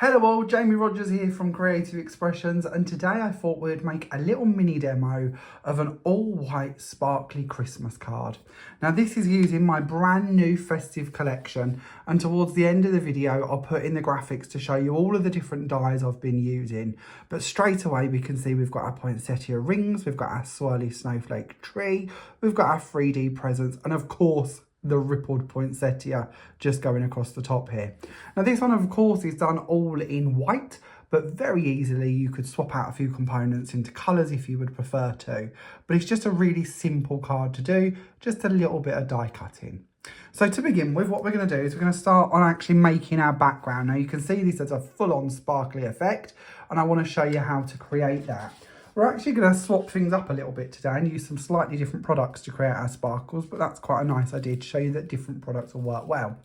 Hello all, Jamie Rodgers here from Creative Expressions, and today I thought we'd make a little mini demo of an all-white sparkly Christmas card. Now this is using my brand new festive collection, and towards the end of the video I'll put in the graphics to show you all of the different dies I've been using. But straight away we can see we've got our poinsettia rings, we've got our swirly snowflake tree, we've got our 3D presents, and of course the rippled poinsettia just going across the top here. Now this one of course is done all in white, but very easily you could swap out a few components into colours if you would prefer to. But it's just a really simple card to do, just a little bit of die cutting. So to begin with, what we're going to do is we're going to start on actually making our background. Now you can see this as a full-on sparkly effect, and I want to show you how to create that. We're actually going to swap things up a little bit today and use some slightly different products to create our sparkles, but that's quite a nice idea to show you that different products will work well.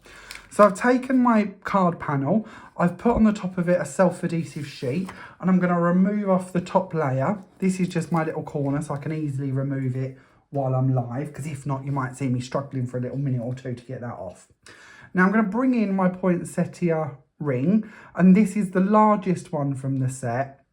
So I've taken my card panel, I've put on the top of it a self-adhesive sheet, and I'm going to remove off the top layer. This is just my little corner, so I can easily remove it while I'm live, because if not, you might see me struggling for a little minute or two to get that off. Now I'm going to bring in my poinsettia ring, and this is the largest one from the set.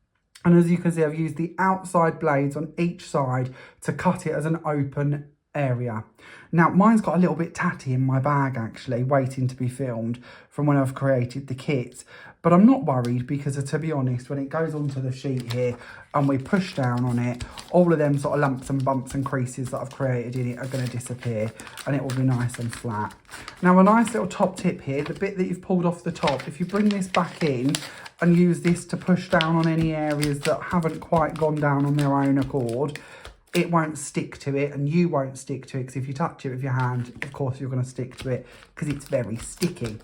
And as you can see, I've used the outside blades on each side to cut it as an open area. Now, mine's got a little bit tatty in my bag, actually, waiting to be filmed from when I've created the kits. But I'm not worried because, to be honest, when it goes onto the sheet here and we push down on it, all of them sort of lumps and bumps and creases that I've created in it are going to disappear and it will be nice and flat. Now, a nice little top tip here, the bit that you've pulled off the top, if you bring this back in and use this to push down on any areas that haven't quite gone down on their own accord, it won't stick to it and you won't stick to it, because if you touch it with your hand, of course you're going to stick to it because it's very sticky.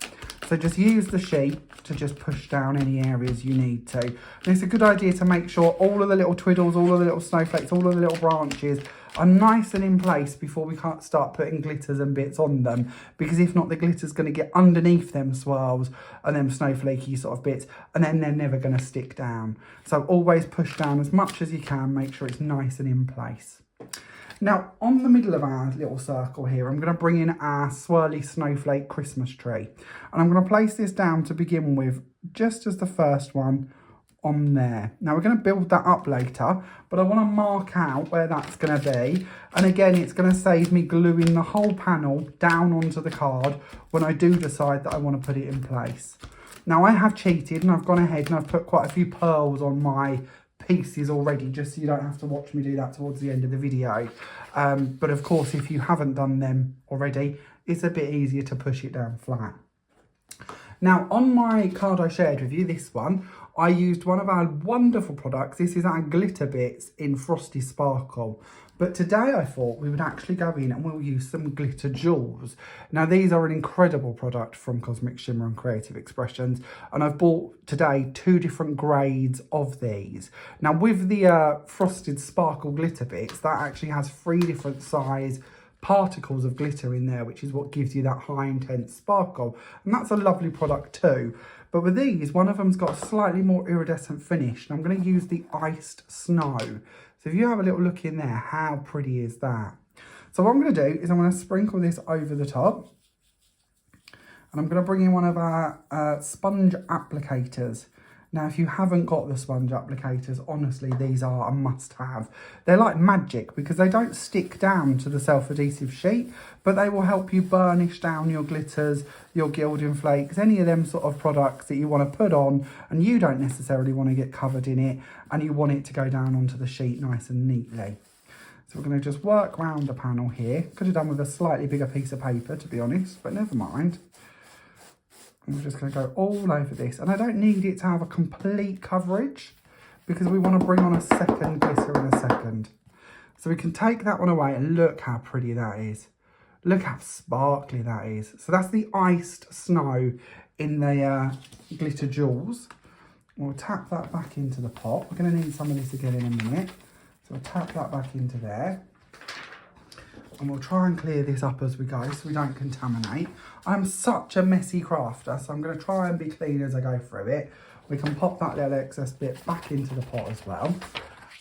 So just use the sheet to just push down any areas you need to. And it's a good idea to make sure all of the little twiddles, all of the little snowflakes, all of the little branches are nice and in place before we can't start putting glitters and bits on them, because if not, the glitter's going to get underneath them swirls and them snowflakey sort of bits, and then they're never going to stick down. So always push down as much as you can, make sure it's nice and in place. Now, on the middle of our little circle here, I'm going to bring in our swirly snowflake Christmas tree. And I'm going to place this down to begin with, just as the first one on there. Now, we're going to build that up later, but I want to mark out where that's going to be. And again, it's going to save me gluing the whole panel down onto the card when I do decide that I want to put it in place. Now, I have cheated and I've gone ahead and I've put quite a few pearls on my pieces already, just so you don't have to watch me do that towards the end of the video. But of course, if you haven't done them already, it's a bit easier to push it down flat. Now, on my card I shared with you, this one, I used one of our wonderful products. This is our glitter bits in Frosty Sparkle. But today I thought we would actually go in and we'll use some glitter jewels. Now, these are an incredible product from Cosmic Shimmer and Creative Expressions. And I've bought today 2 different grades of these. Now, with the Frosted Sparkle glitter bits, that actually has 3 different size particles of glitter in there, which is what gives you that high intense sparkle, and that's a lovely product too. But with these, one of them's got a slightly more iridescent finish, and I'm going to use the iced snow. So if you have a little look in there, how pretty is that? So what I'm going to do is I'm going to sprinkle this over the top, and I'm going to bring in one of our sponge applicators. Now, if you haven't got the sponge applicators, honestly, these are a must-have. They're like magic because they don't stick down to the self-adhesive sheet, but they will help you burnish down your glitters, your gilding flakes, any of them sort of products that you want to put on and you don't necessarily want to get covered in it and you want it to go down onto the sheet nice and neatly. So we're going to just work around the panel here. Could have done with a slightly bigger piece of paper, to be honest, but never mind. I'm just going to go all over this, and I don't need it to have a complete coverage because we want to bring on a second glitter in a second. So we can take that one away, and look how pretty that is. Look how sparkly that is. So that's the iced snow in the glitter jewels. We'll tap that back into the pot. We're going to need some of this again in a minute. So we'll tap that back into there. And we'll try and clear this up as we go so we don't contaminate. I'm such a messy crafter, so I'm going to try and be clean as I go through it. We can pop that little excess bit back into the pot as well.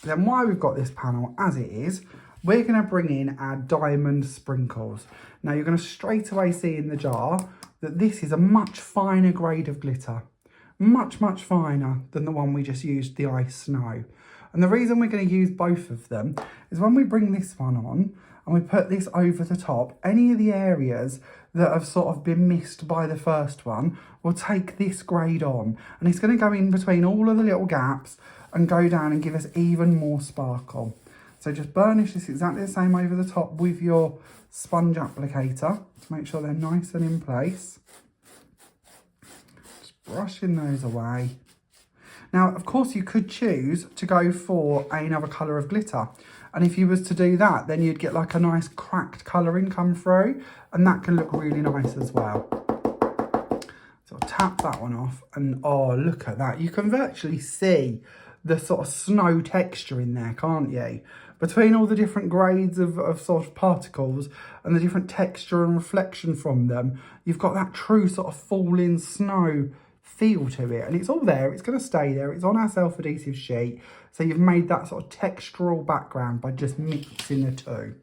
Then while we've got this panel as it is, we're going to bring in our diamond sprinkles. Now you're going to straight away see in the jar that this is a much finer grade of glitter. much, much finer than the one we just used, the ice snow. And the reason we're going to use both of them is when we bring this one on and we put this over the top, any of the areas that have sort of been missed by the first one will take this grade on, and it's going to go in between all of the little gaps and go down and give us even more sparkle. So just burnish this exactly the same over the top with your sponge applicator to make sure they're nice and in place. Just brushing those away. Now, of course, you could choose to go for another colour of glitter. And if you was to do that, then you'd get like a nice cracked colouring come through, and that can look really nice as well. So I'll tap that one off, and oh, look at that. You can virtually see the sort of snow texture in there, can't you? Between all the different grades of sort of particles and the different texture and reflection from them, you've got that true sort of falling snow feel to it, and it's all there. It's going to stay there. It's on our self-adhesive sheet, so you've made that sort of textural background by just mixing the two.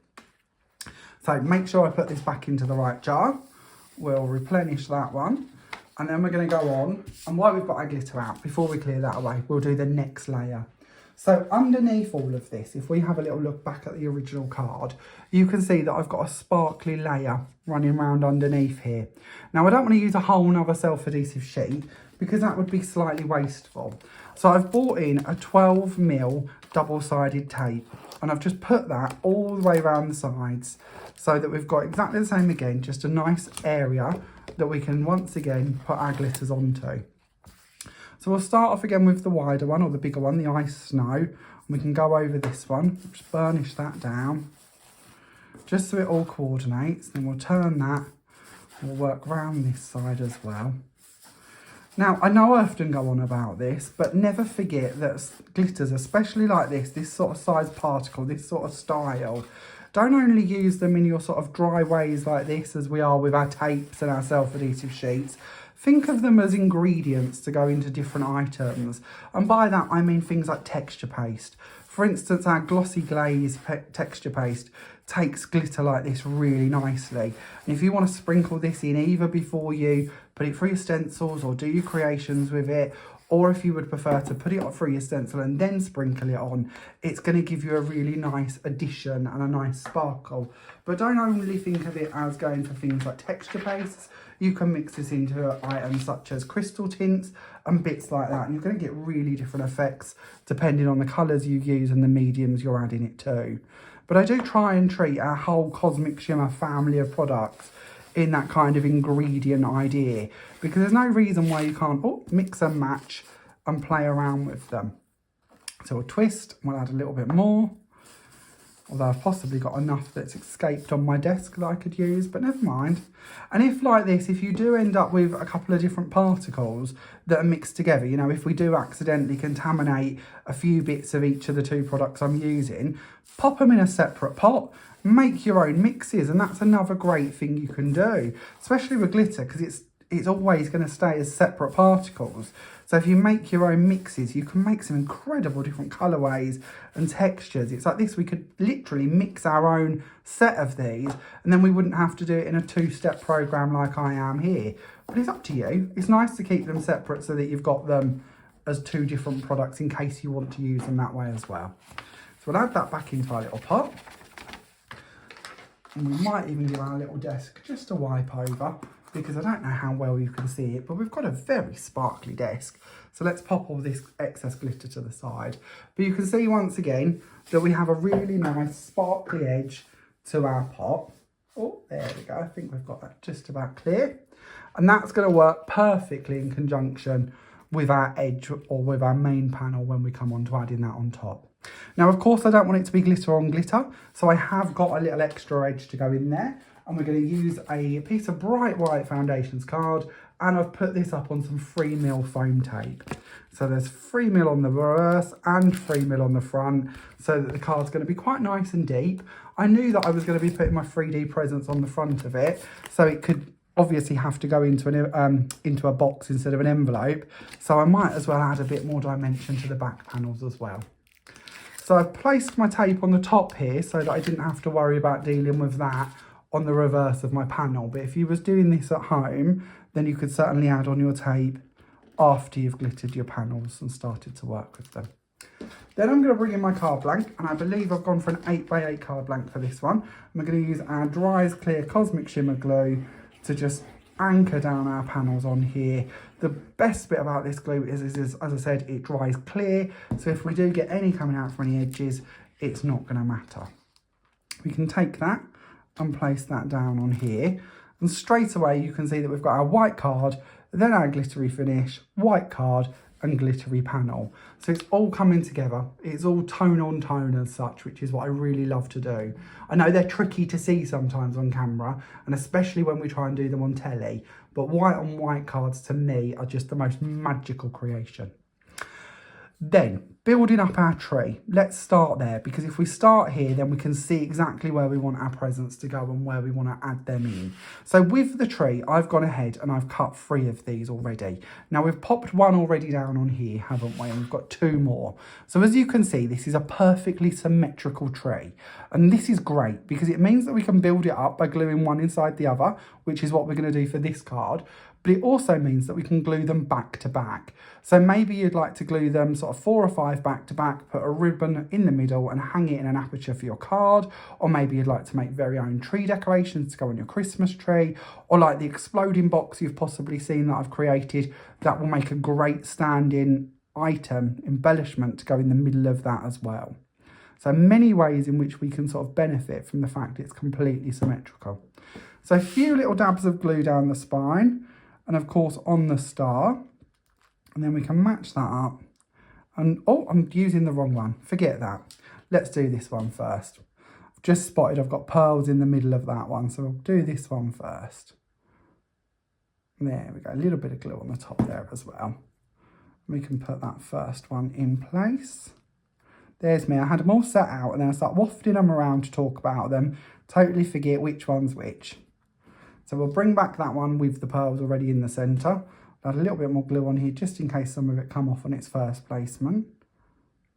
So make sure I put this back into the right jar. We'll replenish that one, and then we're going to go on, and while we've got our glitter out, before we clear that away, we'll do the next layer. So underneath all of this, if we have a little look back at the original card, you can see that I've got a sparkly layer running around underneath here. Now, I don't want to use a whole nother self-adhesive sheet because that would be slightly wasteful. So I've bought in a 12mm double-sided tape, and I've just put that all the way around the sides so that we've got exactly the same again, just a nice area that we can once again put our glitters onto. So we'll start off again with the wider one, or the bigger one, the ice snow. And we can go over this one, just burnish that down, just so it all coordinates. Then we'll turn that, we'll work round this side as well. Now, I know I often go on about this, but never forget that glitters, especially like this sort of size particle, this sort of style, don't only use them in your sort of dry ways like this, as we are with our tapes and our self-adhesive sheets. Think of them as ingredients to go into different items. And by that, I mean things like texture paste. For instance, our glossy glaze texture paste takes glitter like this really nicely. And if you want to sprinkle this in either before you put it through your stencils or do your creations with it, or if you would prefer to put it through your stencil and then sprinkle it on, it's going to give you a really nice addition and a nice sparkle. But don't only think of it as going for things like texture pastes. You can mix this into items such as crystal tints and bits like that, and you're going to get really different effects depending on the colours you use and the mediums you're adding it to. But I do try and treat our whole Cosmic Shimmer family of products in that kind of ingredient idea, because there's no reason why you can't mix and match and play around with them. So we'll twist, we'll add a little bit more, although I've possibly got enough that's escaped on my desk that I could use, but never mind. And if like this, if you do end up with a couple of different particles that are mixed together, you know, if we do accidentally contaminate a few bits of each of the two products I'm using, pop them in a separate pot, make your own mixes, and that's another great thing you can do, especially with glitter, because it's always going to stay as separate particles. So if you make your own mixes, you can make some incredible different colourways and textures. It's like this, we could literally mix our own set of these, and then we wouldn't have to do it in a two-step program like I am here. But it's up to you. It's nice to keep them separate so that you've got them as two different products in case you want to use them that way as well. So we'll add that back into our little pot. And we might even give our little desk just a wipe over, because I don't know how well you can see it, but we've got a very sparkly desk. So let's pop all this excess glitter to the side. But you can see once again that we have a really nice sparkly edge to our pot. Oh, there we go. I think we've got that just about clear. And that's going to work perfectly in conjunction with our edge or with our main panel when we come on to adding that on top. Now, of course, I don't want it to be glitter on glitter, so I have got a little extra edge to go in there. And we're going to use a piece of bright white foundations card, and I've put this up on some 3mm foam tape. So there's 3mm on the reverse and 3mm on the front, so that the card's going to be quite nice and deep. I knew that I was going to be putting my 3D presents on the front of it, so it could obviously have to go into a box instead of an envelope. So I might as well add a bit more dimension to the back panels as well. So I've placed my tape on the top here so that I didn't have to worry about dealing with that on the reverse of my panel. But if you was doing this at home, then you could certainly add on your tape after you've glittered your panels and started to work with them. Then I'm going to bring in my card blank, and I believe I've gone for an 8x8 card blank for this one. I'm going to use our Dry as Clear Cosmic Shimmer glue to just anchor down our panels on here. The best bit about this glue is, as I said, it dries clear, so if we do get any coming out from any edges, it's not going to matter. We can take that and place that down on here, and straight away you can see that we've got our white card, then our glittery finish, white card and glittery panel. So it's all coming together. It's all tone on tone as such, which is what I really love to do. I know they're tricky to see sometimes on camera, and especially when we try and do them on telly, but white on white cards to me are just the most magical creation. Then, building up our tree. Let's start there, because if we start here, then we can see exactly where we want our presents to go and where we want to add them in. So with the tree, I've gone ahead and I've cut 3 of these already. Now we've popped 1 already down on here, haven't we? And we've got 2 more. So as you can see, this is a perfectly symmetrical tree. And this is great because it means that we can build it up by gluing one inside the other, which is what we're going to do for this card. But it also means that we can glue them back to back. So maybe you'd like to glue them sort of 4 or 5 back to back, put a ribbon in the middle and hang it in an aperture for your card. Or maybe you'd like to make very own tree decorations to go on your Christmas tree. Or like the exploding box you've possibly seen that I've created, that will make a great stand-in item, embellishment to go in the middle of that as well. So many ways in which we can sort of benefit from the fact it's completely symmetrical. So a few little dabs of glue down the spine, and of course on the star, and then we can match that up. And oh, I'm using the wrong one, forget that. Let's do this one first. I've just spotted I've got pearls in the middle of that one, so we'll do this one first. There we go, a little bit of glue on the top there as well. We can put that first one in place. There's me, I had them all set out and then I start wafting them around to talk about them, totally forget which one's which. So we'll bring back that one with the pearls already in the centre. Add a little bit more glue on here just in case some of it come off on its first placement.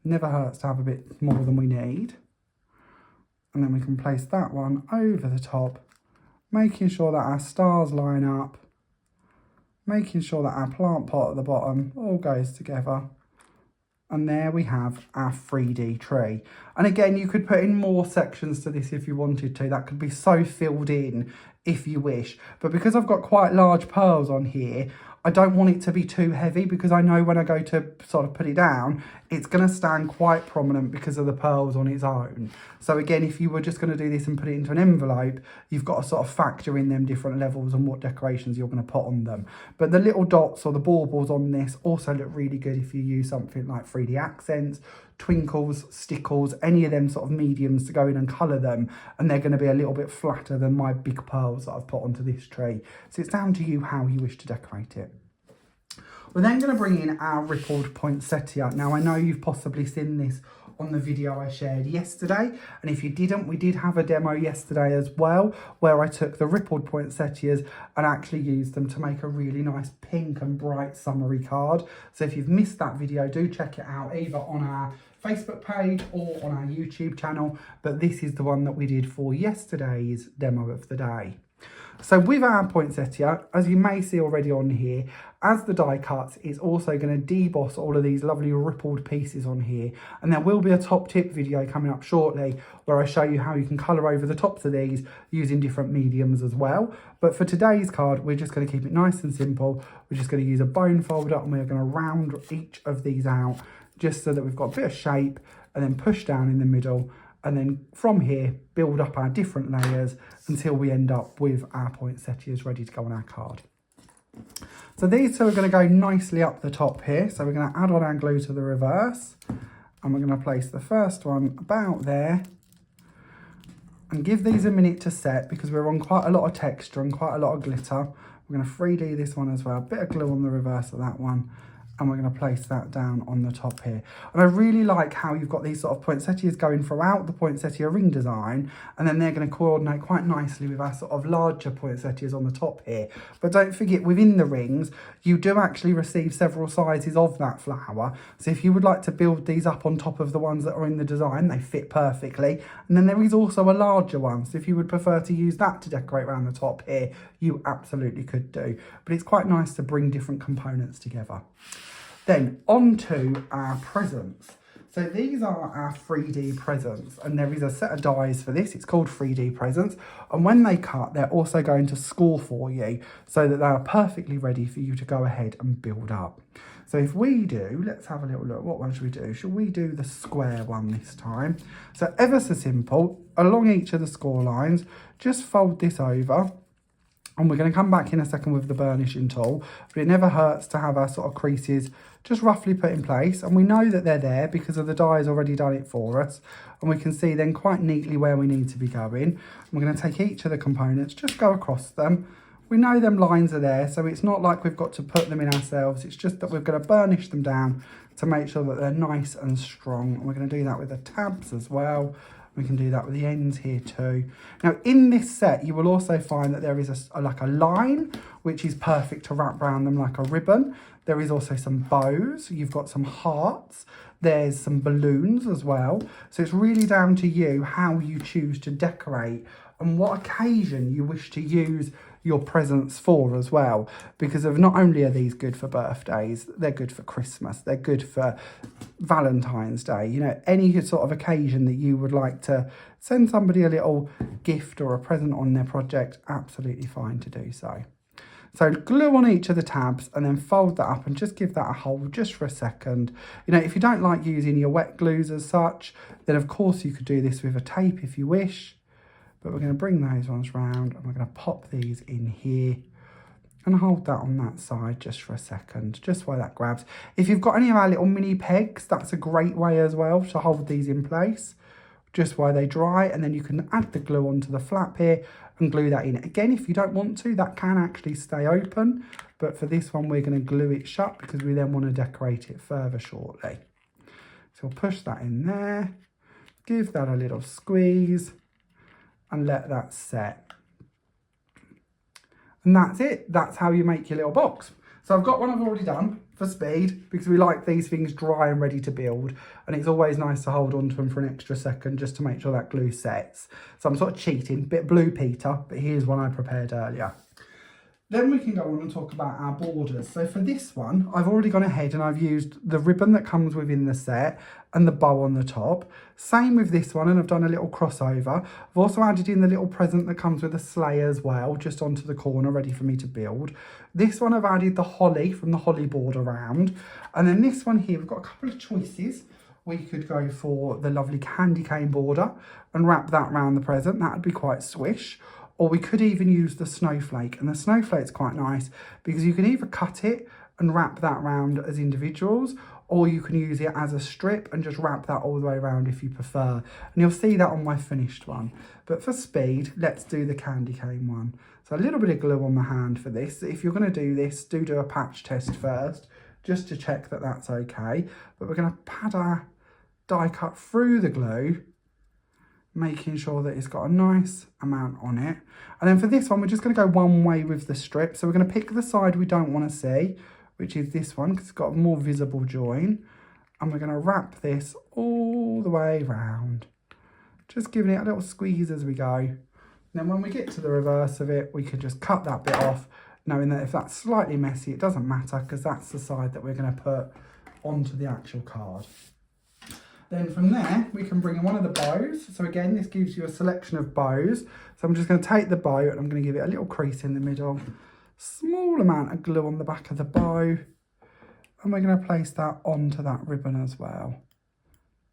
Never hurts to have a bit more than we need. And then we can place that one over the top, making sure that our stars line up, making sure that our plant pot at the bottom all goes together. And there we have our 3D tree. And again, you could put in more sections to this if you wanted to. That could be so filled in if you wish. But because I've got quite large pearls on here, I don't want it to be too heavy because I know when I go to sort of put it down, it's going to stand quite prominent because of the pearls on its own. So again, if you were just going to do this and put it into an envelope, you've got to sort of factor in them different levels and what decorations you're going to put on them. But the little dots or the baubles on this also look really good if you use something like 3D accents, twinkles, stickles, any of them sort of mediums to go in and colour them, and they're going to be a little bit flatter than my big pearls that I've put onto this tree. So it's down to you how you wish to decorate it. We're then going to bring in our rippled poinsettia. Now I know you've possibly seen this on the video I shared yesterday, and if you didn't, we did have a demo yesterday as well where I took the rippled poinsettias and actually used them to make a really nice pink and bright summery card. So if you've missed that video, do check it out either on our Facebook page or on our YouTube channel, but this is the one that we did for yesterday's demo of the day. So with our poinsettia, as you may see already on here, as the die cuts, it's also going to deboss all of these lovely rippled pieces on here. And there will be a top tip video coming up shortly where I show you how you can colour over the tops of these using different mediums as well. But for today's card, we're just going to keep it nice and simple. We're just going to use a bone folder and we're going to round each of these out just so that we've got a bit of shape, and then push down in the middle. And then from here, build up our different layers until we end up with our poinsettias ready to go on our card. So these two are going to go nicely up the top here. So we're going to add on our glue to the reverse. And we're going to place the first one about there. And give these a minute to set because we're on quite a lot of texture and quite a lot of glitter. We're going to 3D this one as well. A bit of glue on the reverse of that one. And we're going to place that down on the top here. And I really like how you've got these sort of poinsettias going throughout the poinsettia ring design, and then they're going to coordinate quite nicely with our sort of larger poinsettias on the top here. But don't forget, within the rings, you do actually receive several sizes of that flower. So if you would like to build these up on top of the ones that are in the design, they fit perfectly. And then there is also a larger one. So if you would prefer to use that to decorate around the top here, you absolutely could do. But it's quite nice to bring different components together. Then on to our presents. So these are our 3D presents, and there is a set of dies for this. It's called 3D presents, and when they cut, they're also going to score for you so that they are perfectly ready for you to go ahead and build up. So if we do, let's have a little look. What one should we do? Should we do the square one this time? So ever so simple, along each of the score lines, just fold this over. And we're going to come back in a second with the burnishing tool, but it never hurts to have our sort of creases just roughly put in place. And we know that they're there because of the die's already done it for us. And we can see then quite neatly where we need to be going. And we're going to take each of the components, just go across them. We know them lines are there, so it's not like we've got to put them in ourselves. It's just that we're going to burnish them down to make sure that they're nice and strong. And we're going to do that with the tabs as well. We can do that with the ends here too. Now in this set, you will also find that there is like a line, which is perfect to wrap around them like a ribbon. There is also some bows. You've got some hearts. There's some balloons as well. So it's really down to you how you choose to decorate and what occasion you wish to use your presents for as well, because of not only are these good for birthdays, they're good for Christmas, they're good for Valentine's Day, you know, any sort of occasion that you would like to send somebody a little gift or a present on their project, absolutely fine to do so. So glue on each of the tabs and then fold that up and just give that a hold just for a second. You know, if you don't like using your wet glues as such, then of course you could do this with a tape if you wish. But we're going to bring those ones round and we're going to pop these in here and hold that on that side just for a second, just while that grabs. If you've got any of our little mini pegs, that's a great way as well to hold these in place, just while they dry. And then you can add the glue onto the flap here and glue that in. Again, if you don't want to, that can actually stay open. But for this one, we're going to glue it shut because we then want to decorate it further shortly. So we'll push that in there, give that a little squeeze, and let that set. And that's it. That's how you make your little box. So I've got one I've already done for speed because we like these things dry and ready to build. And it's always nice to hold on to them for an extra second just to make sure that glue sets. So I'm sort of cheating, bit Blue Peter, but here's one I prepared earlier. Then we can go on and talk about our borders. So for this one, I've already gone ahead and I've used the ribbon that comes within the set and the bow on the top. Same with this one, and I've done a little crossover. I've also added in the little present that comes with a sleigh as well, just onto the corner, ready for me to build. This one I've added the holly from the holly board around. And then this one here, we've got a couple of choices. We could go for the lovely candy cane border and wrap that around the present. That would be quite swish. Or we could even use the snowflake. And the snowflake's quite nice because you can either cut it and wrap that round as individuals, or you can use it as a strip and just wrap that all the way around if you prefer. And you'll see that on my finished one. But for speed, let's do the candy cane one. So a little bit of glue on the hand for this. If you're going to do this, do a patch test first, just to check that that's okay. But we're going to pad our die cut through the glue, making sure that it's got a nice amount on it. And then for this one, we're just going to go one way with the strip. So we're going to pick the side we don't want to see, which is this one, because it's got a more visible join. And we're going to wrap this all the way round, just giving it a little squeeze as we go. And then when we get to the reverse of it, we can just cut that bit off, knowing that if that's slightly messy, it doesn't matter because that's the side that we're going to put onto the actual card. Then from there, we can bring in one of the bows. So again, this gives you a selection of bows. So I'm just going to take the bow and I'm going to give it a little crease in the middle. Small amount of glue on the back of the bow. And we're going to place that onto that ribbon as well,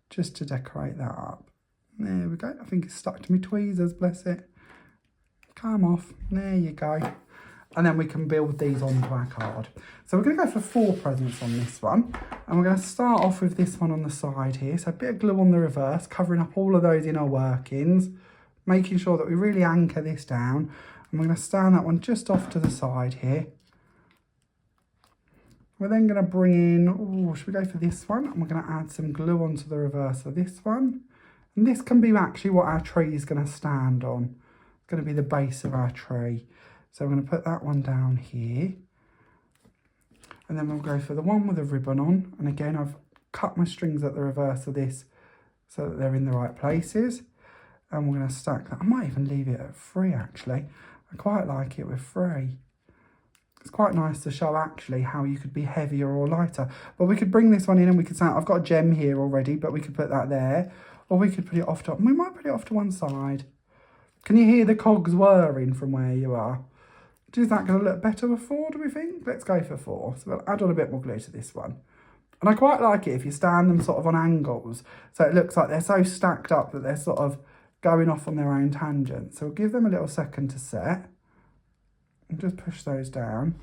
just to decorate that up. There we go. I think it's stuck to my tweezers, bless it. Come off. There you go. And then we can build these onto our card. So we're going to go for 4 presents on this one. And we're going to start off with this one on the side here. So a bit of glue on the reverse, covering up all of those inner workings, making sure that we really anchor this down. And we're going to stand that one just off to the side here. We're then going to bring in, oh, should we go for this one? And we're going to add some glue onto the reverse of this one. And this can be actually what our tree is going to stand on. It's going to be the base of our tree. So I'm going to put that one down here. And then we'll go for the one with a ribbon on. And again, I've cut my strings at the reverse of this so that they're in the right places. And we're going to stack that. I might even leave it at 3 actually. I quite like it with 3. It's quite nice to show actually how you could be heavier or lighter. But we could bring this one in and we could say, I've got a gem here already, but we could put that there. Or we could put it off to, we might put it off to one side. Can you hear the cogs whirring from where you are? Is that going to look better with 4, do we think? Let's go for 4. So we'll add on a bit more glue to this one. And I quite like it if you stand them sort of on angles. So it looks like they're so stacked up that they're sort of going off on their own tangent. So we'll give them a little second to set. And just push those down.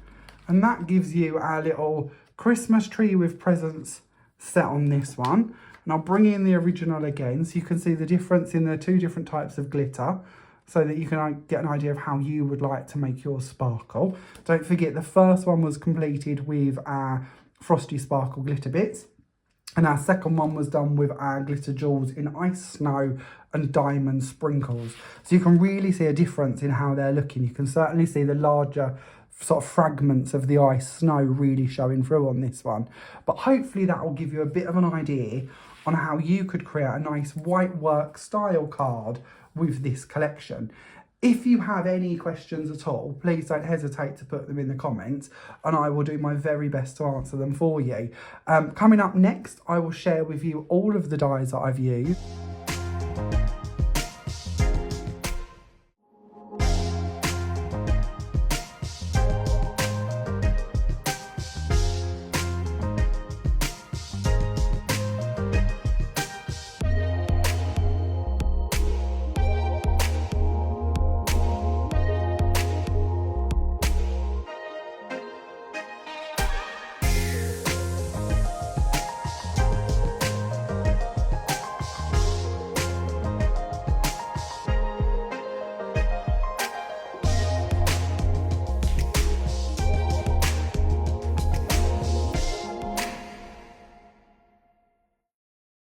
And that gives you our little Christmas tree with presents set on this one. And I'll bring in the original again so you can see the difference in the 2 different types of glitter, so that you can get an idea of how you would like to make yours sparkle. Don't forget the first one was completed with our Frosty Sparkle glitter bits. And our second one was done with our glitter jewels in ice, snow and diamond sprinkles. So you can really see a difference in how they're looking. You can certainly see the larger sort of fragments of the ice snow really showing through on this one. But hopefully that will give you a bit of an idea on how you could create a nice white work style card with this collection. If you have any questions at all, please don't hesitate to put them in the comments and I will do my very best to answer them for you. Coming up next, I will share with you all of the dies that I've used.